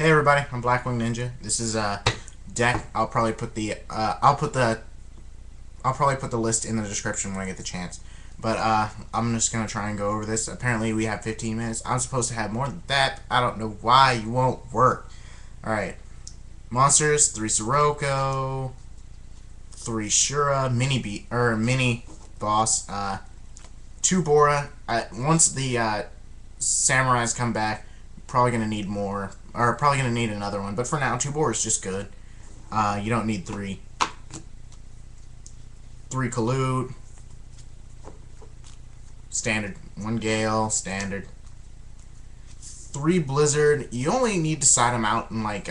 Hey everybody, I'm Blackwing Ninja. This is a deck. I'll probably put the list in the description when I get the chance. But I'm just gonna try and go over this. Apparently we have 15 minutes. I'm supposed to have more than that. I don't know why you won't work. All right, monsters: 3 Sirocco, 3 Shura, mini boss, 2 Bora. Once the samurais come back, probably gonna need more, or probably gonna need another one. But for now, 2 Bora is just good. You don't need 3. 3 Kalute, standard. 1 Gale, standard. 3 Blizzard. You only need to side them out in like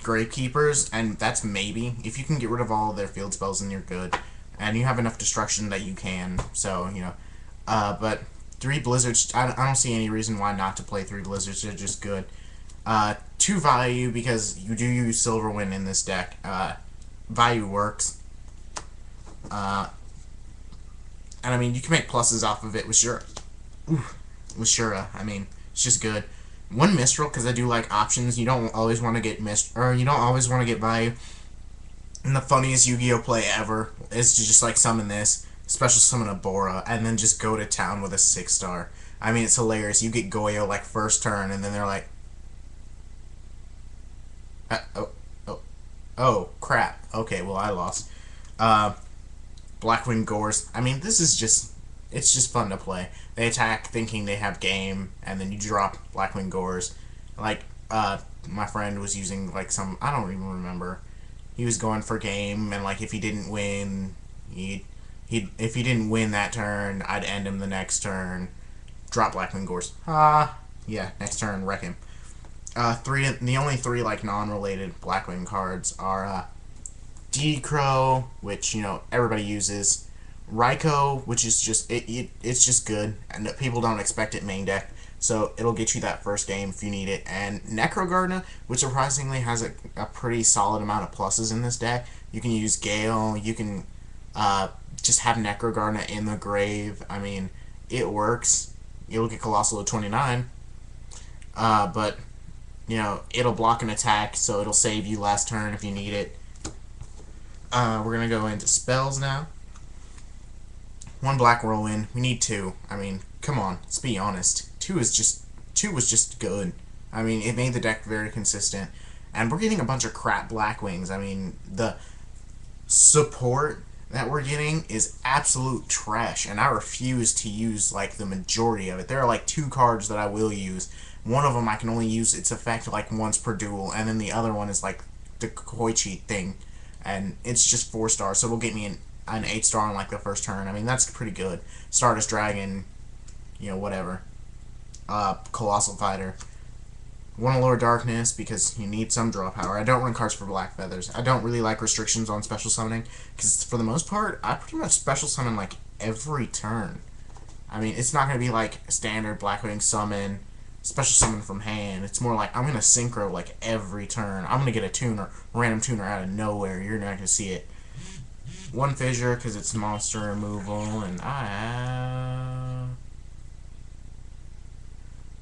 Gravekeepers, and that's maybe. If you can get rid of all of their field spells, then you're good. And you have enough destruction that you can, so, you know. But 3 Blizzards, I don't see any reason why not to play 3 Blizzards. They're just good. 2 Value, because you do use Silverwind in this deck. Value works. And I mean, you can make pluses off of it with Shura. With Shura, I mean, it's just good. 1 Mistral, because I do like options. You don't always want to get you don't always want to get Value. And the funniest Yu-Gi-Oh play ever is to just like summon this, special summon a Bora, and then just go to town with a 6-star. I mean, it's hilarious. You get Goyo like first turn, and then they're like, oh, crap. Okay, well, I lost. Blackwing Gores. I mean, it's just fun to play. They attack thinking they have game, and then you drop Blackwing Gores. Like, my friend was using, like, I don't even remember. He was going for game, and, like, if he didn't win, if he didn't win that turn, I'd end him the next turn. Drop Blackwing Gores. Yeah, next turn, wreck him. The only 3, like, non-related Blackwing cards are, D-Crow, which, you know, everybody uses. Raikou, which is just, it's just good, and people don't expect it main deck, so it'll get you that first game if you need it. And Necrogardna, which surprisingly has a pretty solid amount of pluses in this deck. You can use Gale, you can just have Necrogardna in the grave. I mean, it works. You'll get Colossal at 29, but, you know, it'll block an attack, so it'll save you last turn if you need it. We're going to go into spells now. 1 Black Whirlwind. We need 2. I mean, come on. Let's be honest. 2 was just good. I mean, it made the deck very consistent. And we're getting a bunch of crap Blackwings. I mean, the support that we're getting is absolute trash. And I refuse to use, like, the majority of it. There are, like, 2 cards that I will use. One of them I can only use its effect, like, once per duel. And then the other one is, like, the Koichi thing. And it's just 4 stars, so it'll get me an 8-star on like the first turn. I mean, that's pretty good. Stardust Dragon, you know, whatever. Colossal Fighter. 1 Allure Darkness, because you need some draw power. I don't run cards for Black Feathers. I don't really like restrictions on special summoning, because for the most part, I pretty much special summon like every turn. I mean, it's not going to be like standard Blackwing summon, special summon from hand. It's more like I'm going to synchro like every turn. I'm going to get a tuner, random tuner out of nowhere. You're not going to see it. 1 Fissure because it's monster removal, and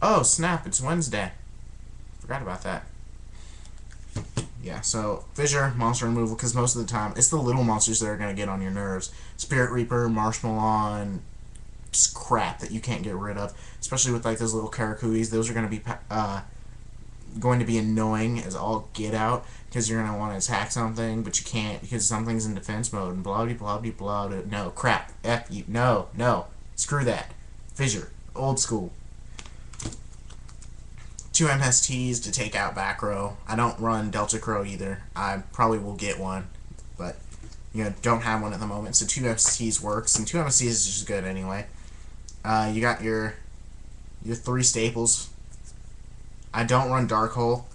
oh snap! It's Wednesday. Forgot about that. Yeah, so Fissure, monster removal, because most of the time it's the little monsters that are going to get on your nerves. Spirit Reaper, Marshmallow, just crap that you can't get rid of, especially with like those little Karakuis. Those are going to be annoying as all get out, because you're going to want to attack something, but you can't because something's in defense mode, and blah blah blah blah. No, crap. F you. No. Screw that. Fissure. Old school. 2 MSTs to take out back row. I don't run Delta Crow either. I probably will get one, but, you know, don't have one at the moment, so 2 MSTs works, and 2 MSTs is just good anyway. You got your 3 staples. I don't run Dark Hole,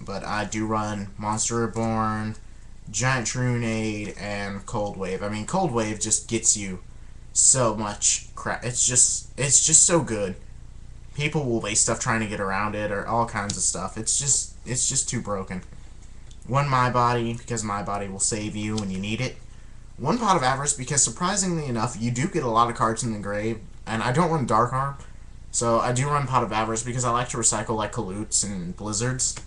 but I do run Monster Reborn, Giant Trunade, and Cold Wave. I mean, Cold Wave just gets you so much crap. It's just so good. People will waste stuff trying to get around it, or all kinds of stuff. It's just too broken. 1 My Body, because My Body will save you when you need it. 1 Pot of Avarice, because surprisingly enough, you do get a lot of cards in the grave, and I don't run Dark Arm, So I do run Pot of Avarice because I like to recycle like Kalutes and Blizzards.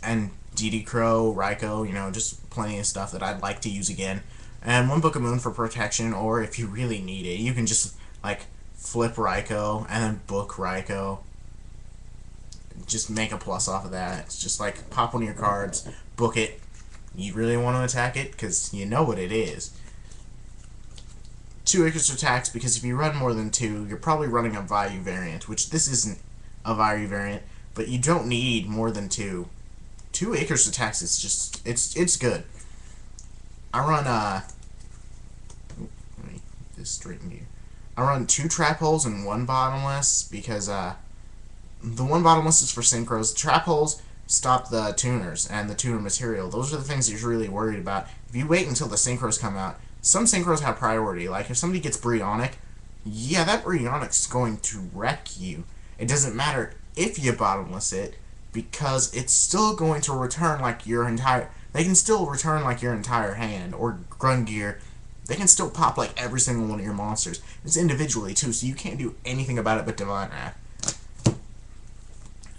And DD Crow, Raikou, just plenty of stuff that I'd like to use again. And one Book of Moon for protection, or if you really need it, you can just, like, flip Raikou and then book Raikou. Just make a plus off of that. It's just like, pop one of your cards, book it. You really want to attack it? Because you know what it is. 2 extra attacks, because if you run more than 2, you're probably running a Vayu variant, which this isn't a Vayu variant, but you don't need more than 2. 2 acres attacks is just, it's good. I run, let me get this straight in here. I run 2 trap holes and 1 bottomless, because, the 1 bottomless is for synchros. The trap holes stop the tuners and the tuner material. Those are the things that you're really worried about. If you wait until the synchros come out, some synchros have priority. Like, if somebody gets Brionic, yeah, that Brionic's going to wreck you. It doesn't matter if you bottomless it, because it's still going to return like your entire... They can still return like your entire hand, or Grungear. They can still pop like every single one of your monsters. It's individually too, so you can't do anything about it but Divine Wrath.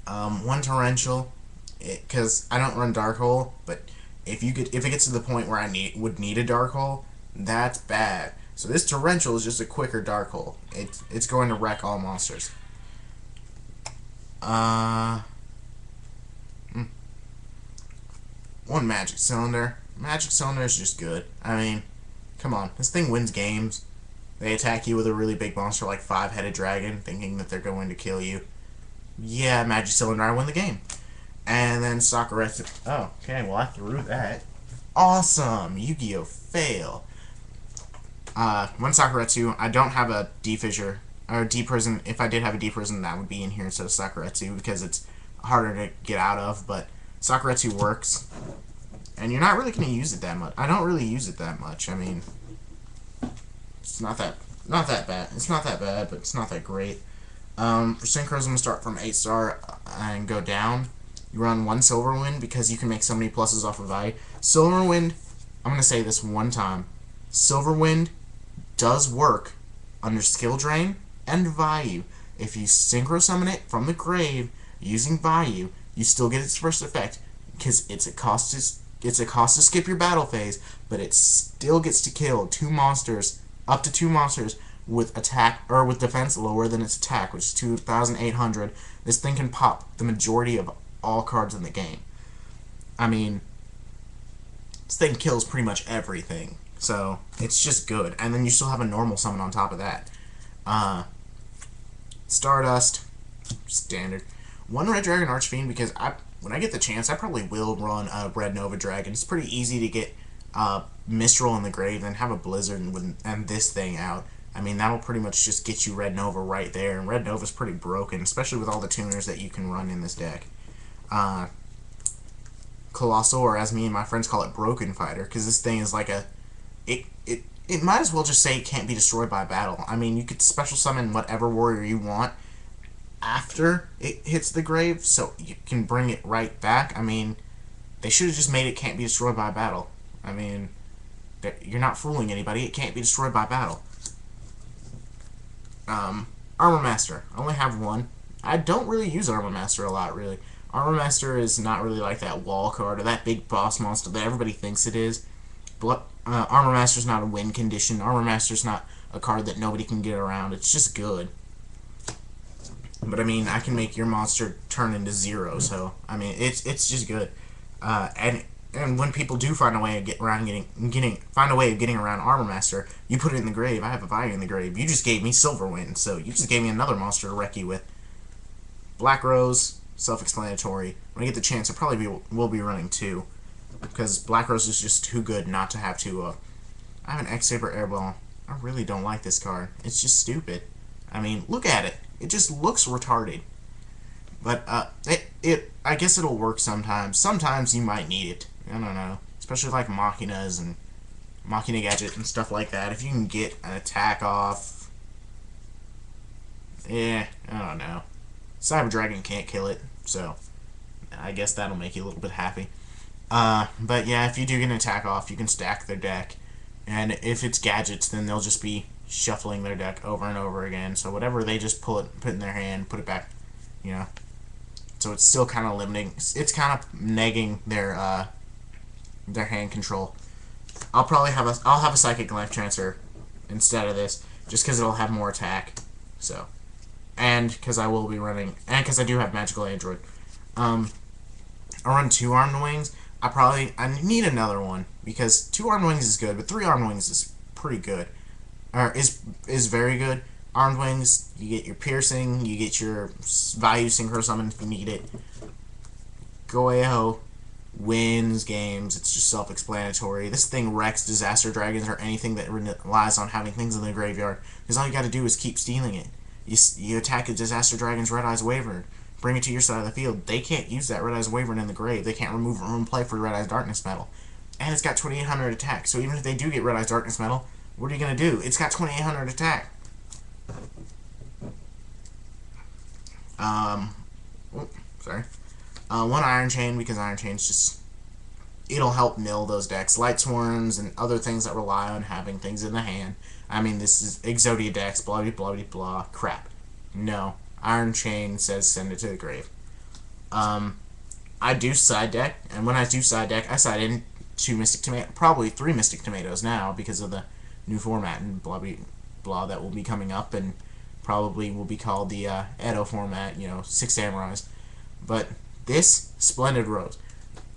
1 Torrential, because I don't run Dark Hole, but if it gets to the point where I would need a Dark Hole, that's bad. So this Torrential is just a quicker Dark Hole. It's going to wreck all monsters. 1 Magic Cylinder. Magic Cylinder is just good. I mean, come on. This thing wins games. They attack you with a really big monster like 5-headed dragon, thinking that they're going to kill you. Yeah, Magic Cylinder, I win the game. And then Sakuretsu. Oh, okay, well I threw that. Awesome! Yu-Gi-Oh! Fail. 1 Sakuretsu. I don't have a D-Fissure. Or D-Prison. If I did have a D-Prison, that would be in here instead of Sakuretsu, because it's harder to get out of, but Sakuretsu works. And you're not really going to use it that much. I don't really use it that much. I mean, it's not that bad. It's not that bad, but it's not that great. For Synchros, I'm going to start from 8-star and go down. You run 1 Silverwind because you can make so many pluses off of Vayu. Silverwind, I'm going to say this one time. Silverwind does work under Skill Drain and Vayu. If you Synchro Summon it from the grave using Vayu, you still get its first effect because it's a cost to skip your battle phase, but it still gets to kill 2 monsters, up to 2 monsters, with attack or with defense lower than its attack, which is 2,800. This thing can pop the majority of all cards in the game. I mean, this thing kills pretty much everything, so it's just good. And then you still have a normal summon on top of that. Stardust, standard. 1 Red Dragon Archfiend because when I get the chance, I probably will run a Red Nova Dragon. It's pretty easy to get Mistral in the grave and have a Blizzard and this thing out. I mean, that'll pretty much just get you Red Nova right there, and Red Nova's pretty broken, especially with all the tuners that you can run in this deck. Colossal, or as me and my friends call it, Broken Fighter, because this thing is like it might as well just say it can't be destroyed by battle. I mean, you could special summon whatever warrior you want after it hits the grave, so you can bring it right back. I mean, they should have just made it can't be destroyed by battle. I mean, you're not fooling anybody. It can't be destroyed by battle. Armor Master. I only have 1. I don't really use Armor Master a lot, really. Armor Master is not really like that wall card or that big boss monster that everybody thinks it is. Armor Master's not a win condition. Armor Master's not a card that nobody can get around. It's just good. But I mean, I can make your monster turn into 0, so I mean, it's just good. And when people do find a way of getting around Armor Master, you put it in the grave. I have a Vayu in the grave. You just gave me Silverwind, so you just gave me another monster to wreck you with. Black Rose, self-explanatory. When I get the chance, I probably will be running 2, because Black Rose is just too good not to have 2 of. I have an X-Saber Airball. I really don't like this card. It's just stupid. I mean, look at it. It just looks retarded. But I guess it'll work sometimes. Sometimes you might need it. I don't know. Especially like Machinas and Machina Gadget and stuff like that. If you can get an attack off. I don't know. Cyber Dragon can't kill it, so I guess that'll make you a little bit happy. But yeah, if you do get an attack off, you can stack their deck. And if it's gadgets, then they'll just be shuffling their deck over and over again. So whatever they just put in their hand, put it back, you know. So it's still kind of limiting. It's kind of negging their hand control. I'll have a Psychic Life Transfer instead of this, just because it'll have more attack. So, and because I will be running, and because I do have Magical Android. I run 2 Armed Wings. I need another one because 2 Armed Wings is good, but 3 Armed Wings is pretty good, or is very good. Armed Wings, you get your piercing, you get your value synchro summon if you need it. Goeho wins games. It's just self-explanatory. This thing wrecks Disaster Dragons or anything that relies on having things in the graveyard, because all you got to do is keep stealing it. You attack a Disaster Dragon's Red Eyes Wyvern, bring it to your side of the field. They can't use that Red Eyes Wyvern in the grave. They can't remove it from play for Red Eyes Darkness Metal. And it's got 2800 attack, so even if they do get Red Eyes Darkness Metal, what are you going to do? It's got 2800 attack. Sorry. 1 Iron Chain, because Iron Chain's just... it'll help mill those decks. Light Swarms and other things that rely on having things in the hand. I mean, this is Exodia decks, blah, blah, blah, blah, crap. No. Iron Chain says send it to the grave. I do side deck, and when I do side deck, I side in 2 Mystic Tomatoes, probably 3 Mystic Tomatoes now, because of the new format and blah, blah, blah that will be coming up, and probably will be called the Edo format, 6 Samurais. But this, Splendid Rose.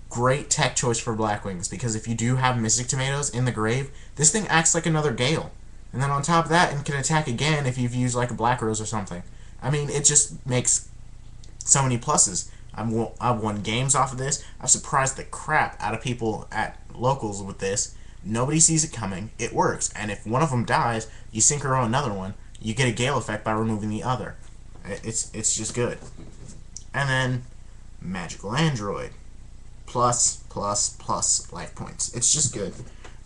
Great tech choice for Blackwings, because if you do have Mystic Tomatoes in the grave, this thing acts like another Gale. And then on top of that, it can attack again if you've used like a Black Rose or something. I mean, it just makes so many pluses. I've won games off of this. I've surprised the crap out of people at locals with this. Nobody sees it coming. It works. And if one of them dies, you synchro another one. You get a Gale effect by removing the other. It's just good. And then Magical Android. Plus life points. It's just good.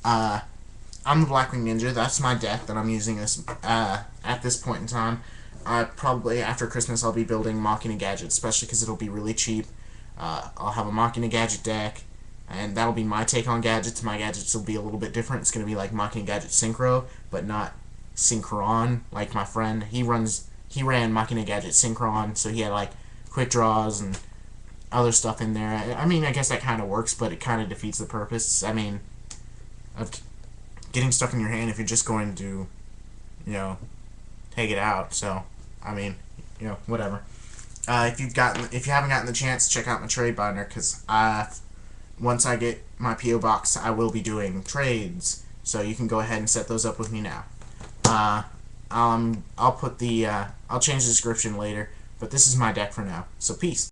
I'm the Blackwing Ninja. That's my deck that I'm using at this point in time. Probably after Christmas I'll be building Machina Gadget, especially because it'll be really cheap. I'll have a Machina Gadget deck, and that'll be my take on gadgets. My gadgets will be a little bit different. It's going to be like Machina Gadget Synchro, but not Synchron like my friend. He ran Machina Gadget Synchron, so he had like quick draws and other stuff in there. I mean, I guess that kind of works, but it kind of defeats the purpose. I mean, of getting stuck in your hand if you're just going to, take it out. So, I mean, whatever. If you haven't gotten the chance, check out my trade binder, because once I get my PO box, I will be doing trades. So you can go ahead and set those up with me now. I'll change the description later, but this is my deck for now. So peace.